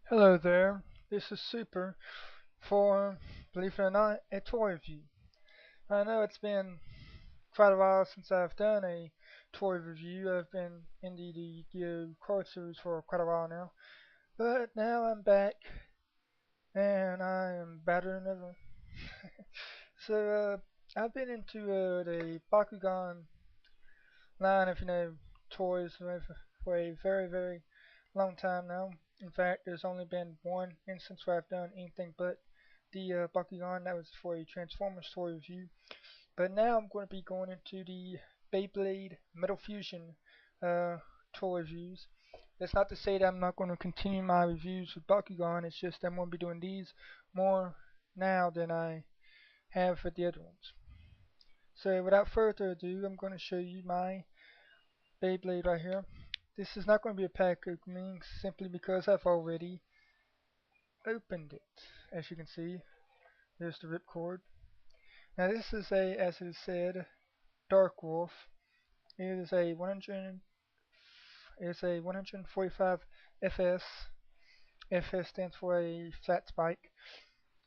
Hello there, this is Super for, believe it or not, a toy review. I know it's been quite a while since I've done a toy review. I've been in the Yu-Gi-Oh! Card series for quite a while now, but now I'm back and I am better than ever. So, I've been into the Bakugan line of, toys for a very, very long time now. In fact, there's only been one instance where I've done anything but the Bakugan. That was for a Transformers toy review. But now I'm going to be going into the Beyblade Metal Fusion uh, toy reviews. That's not to say that I'm not going to continue my reviews with Bakugan. It's just I'm going to be doing these more now than I have with the other ones. So without further ado, I'm going to show you my Beyblade right here. This is not going to be a pack opening simply because I've already opened it. As you can see, there's the ripcord. Now this is as it is said, Dark Wolf. It is a 145 FS. FS stands for a flat spike,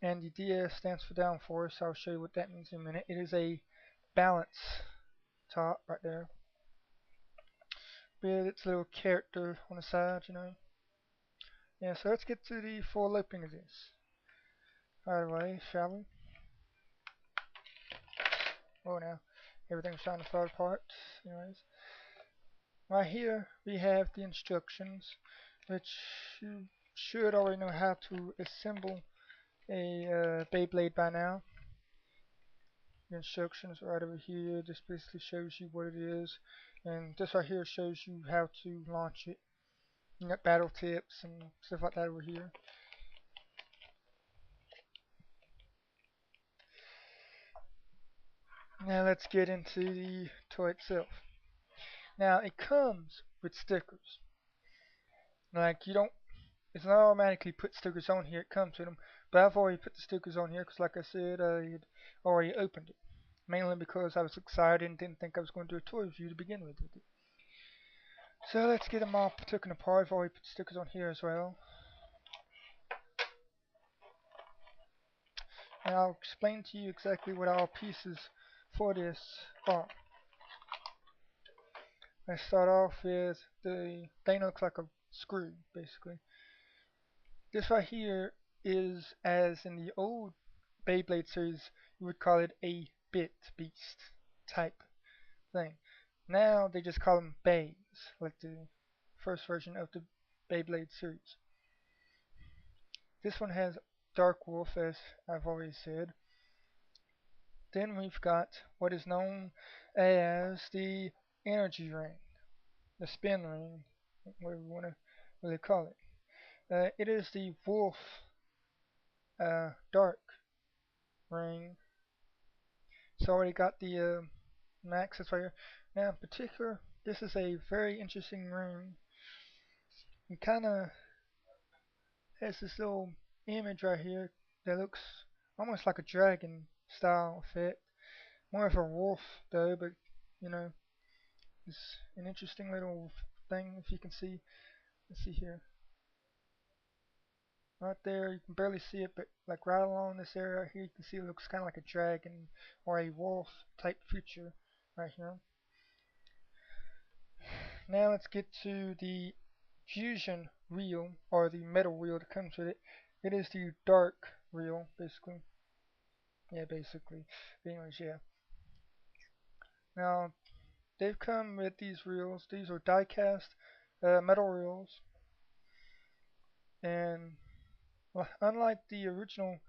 and the DS stands for downforce. I'll show you what that means in a minute. It is a balance top right there, with its little character on the side. Yeah, so let's get to the full opening of this. Right away, shall we? Oh, now everything's trying to fall apart. Anyways, right here we have the instructions, which you should already know how to assemble a Beyblade by now. The instructions are right over here. This basically shows you what it is, and this right here shows you how to launch it. You got battle tips and stuff like that over here. Now let's get into the toy itself. Now it comes with stickers. Like you don't, it's not automatically put stickers on here. It comes with them, but I've already put the stickers on here because, like I said, I had already opened it. Mainly because I was excited and didn't think I was going to do a toy review to begin with. So let's get them all taken apart. I've already put stickers on here as well. And I'll explain to you exactly what all pieces for this are. Let's start off with they look like a screw, basically. This right here is, as in the old Beyblade series, you would call it a bit beast type thing. Now they just call them Bays, like the first version of the Beyblade series. This one has Dark Wolf, as I've already said. Then we've got what is known as the energy ring, the spin ring, whatever you want to really call it. It is the Wolf Dark ring. It's already got the maxes right here. Now, in particular, this is a very interesting ring. It kind of has this little image right here that looks almost like a dragon style effect. More of a wolf though, but you know, it's an interesting little thing if you can see. Let's see here. Right there, you can barely see it, but like right along this area right here, you can see it looks kind of like a dragon or a wolf type feature right here. Now let's get to the fusion reel, or the metal reel that comes with it. It is the dark reel, basically. Yeah, basically. Anyways, yeah. Now, they've come with these reels. These are die-cast metal reels, and well, unlike the original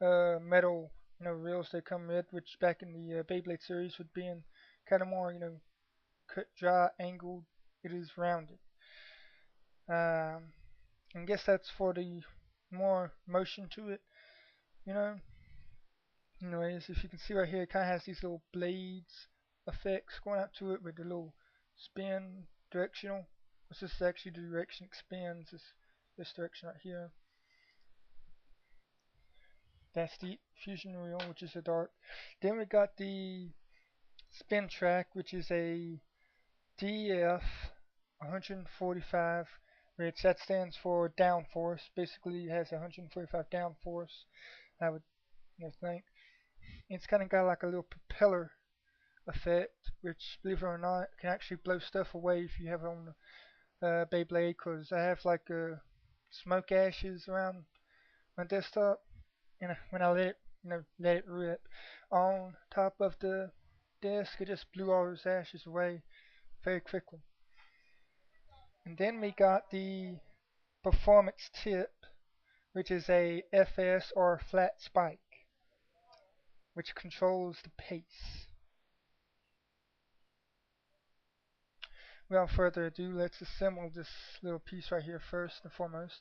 metal, reels they come with, which back in the Beyblade series would be in kind of more, cut, dry, angled. It is rounded. I guess that's for the more motion to it, you know. Anyways, if you can see right here, it kind of has these little blades effects going out to it with the little spin directional. What's this actually the direction it spins? This direction right here. That's the fusion reel, which is a dark. Then we got the spin track, which is a DF 145 which that stands for downforce. Basically, it has 145 downforce. I would think. It's kind of got like a little propeller effect, which, believe it or not, can actually blow stuff away if you have it on the Beyblade. Cause I have like smoke ashes around my desktop, and when I let it rip on top of the disk, it just blew all those ashes away very quickly. And then we got the performance tip, which is a FS or flat spike, which controls the pace. Without further ado, let's assemble this little piece right here first and foremost,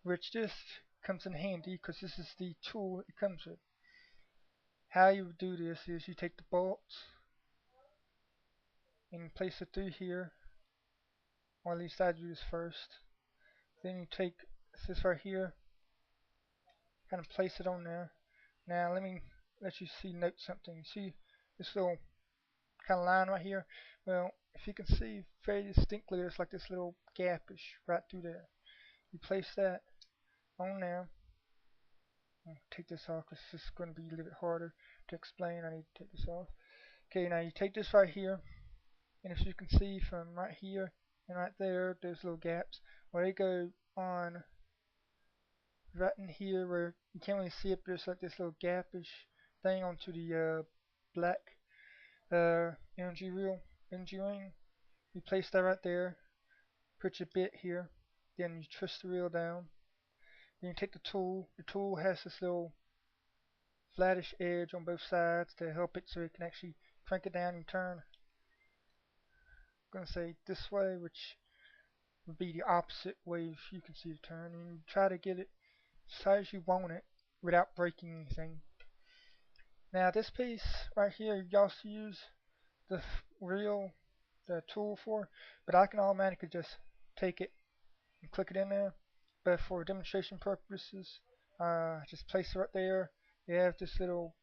which just comes in handy because this is the tool it comes with. How you do this is you take the bolts and place it through here, or at least I do this first. Then you take this right here, kind of place it on there. Now let me let you note something. See this little kind of line right here? Well, if you can see very distinctly, there's like this little gapish right through there. You place that on there. I'll take this off because this is going to be a little bit harder to explain. I need to take this off. Okay, now you take this right here, and as you can see from right here and right there, there's little gaps. Well, they go on right in here where you can't really see it, but there's like this little gapish thing onto the black energy ring. You place that right there, put your bit here, then you twist the reel down. Then you take the tool. The tool has this little flattish edge on both sides to help it so it can actually crank it down and turn. I'm going to say this way, which would be the opposite way if you can see the turn. And you try to get it as high as you want it without breaking anything. Now this piece right here, you also use the tool for, but I can automatically just take it and click it in there. But for demonstration purposes, just place it right there. You have this little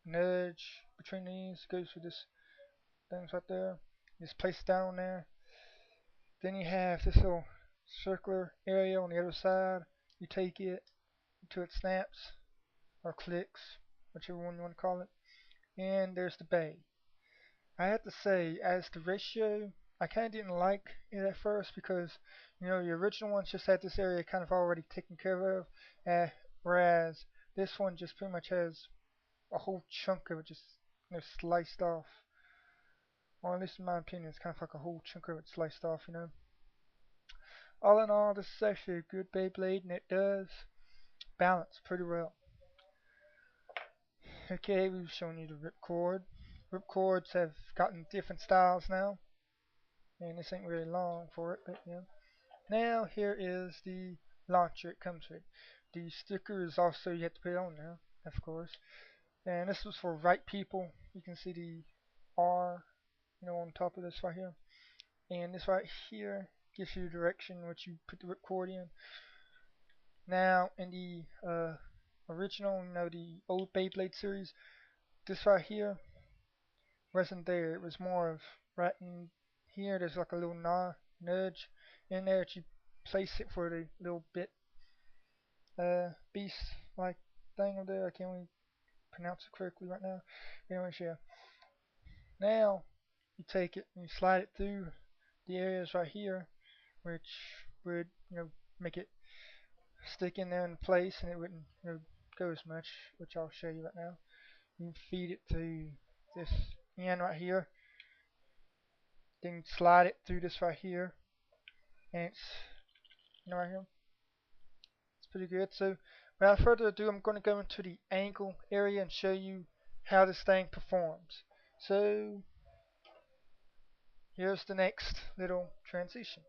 nudge between these, goes through this things right there. Just place it down there. Then you have this little circular area on the other side. You take it until it snaps or clicks, whichever one you want to call it. And there's the bay. I have to say, as the ratio, I kind of didn't like it at first because, the original ones just had this area kind of already taken care of, whereas this one just pretty much has a whole chunk of it just sliced off. Or at least in my opinion, it's kind of like a whole chunk of it sliced off. All in all, this is actually a good Beyblade, and it does balance pretty well. Okay, we've shown you the ripcord. Ripcords have gotten different styles now, and this ain't really long for it, but yeah. Now here is the launcher it comes with. The sticker is also, you have to put it on now, of course. And this was for right people. You can see the R, on top of this right here. And this right here gives you the direction which you put the ripcord in. Now in the original, the old Beyblade series, this right here wasn't there. It was more of right in here. There's like a little nudge in there that you place it for the little bit beast like thing over there. I can't really pronounce it correctly right now. Anyways, yeah. Now you take it and you slide it through the areas right here, which would make it stick in there in place, and it wouldn't go as much, which I'll show you right now. You feed it to this end right here, then slide it through this right here, and it's right here. It's pretty good. So without further ado, I'm going to go into the angle area and show you how this thing performs. So here's the next little transition.